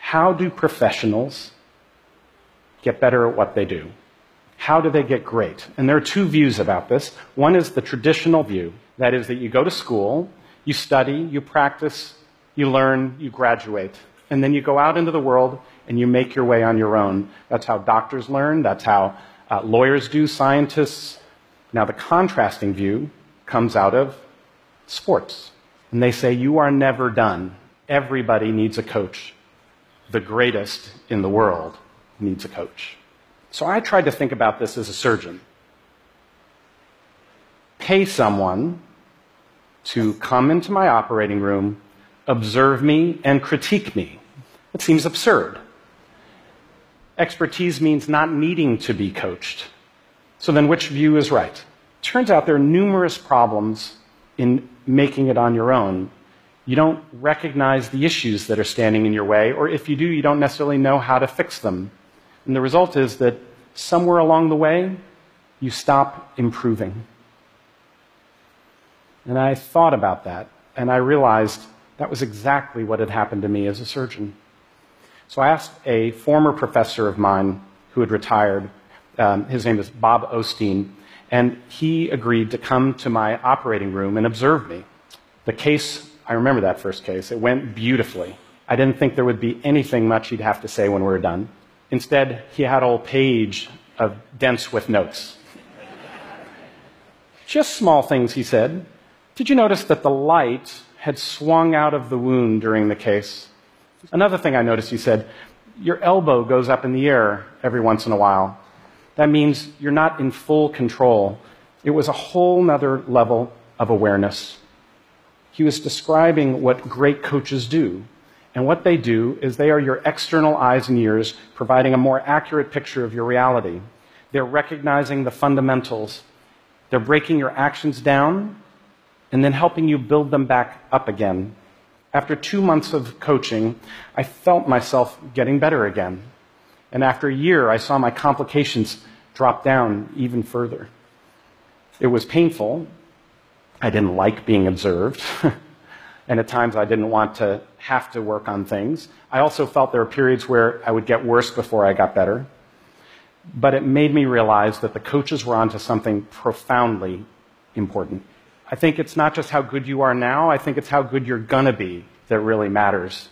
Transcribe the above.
how do professionals get better at what they do? How do they get great? And there are two views about this. One is the traditional view. That is that you go to school, you study, you practice, you learn, you graduate. And then you go out into the world and you make your way on your own. That's how doctors learn. That's how lawyers do, scientists. Now, the contrasting view comes out of sports. And they say, you are never done. Everybody needs a coach. The greatest in the world needs a coach. So I tried to think about this as a surgeon. Pay someone to come into my operating room, observe me, and critique me. It seems absurd. Expertise means not needing to be coached. So then which view is right? Turns out there are numerous problems in making it on your own. You don't recognize the issues that are standing in your way, or if you do, you don't necessarily know how to fix them. And the result is that somewhere along the way, you stop improving. And I thought about that, and I realized that was exactly what had happened to me as a surgeon. So I asked a former professor of mine who had retired, his name is Bob Osteen, and he agreed to come to my operating room and observe me. The case, I remember that first case, it went beautifully. I didn't think there would be anything much he'd have to say when we were done. Instead, he had a whole page of dense with notes. Just small things, he said. Did you notice that the light had swung out of the wound during the case? Another thing I noticed, he said, your elbow goes up in the air every once in a while. That means you're not in full control. It was a whole nother level of awareness. He was describing what great coaches do. And what they do is they are your external eyes and ears, providing a more accurate picture of your reality. They're recognizing the fundamentals. They're breaking your actions down and then helping you build them back up again. After 2 months of coaching, I felt myself getting better again. And after a year, I saw my complications drop down even further. It was painful. I didn't like being observed. And at times I didn't want to have to work on things. I also felt there were periods where I would get worse before I got better. But it made me realize that the coaches were onto something profoundly important. I think it's not just how good you are now, I think it's how good you're gonna be that really matters.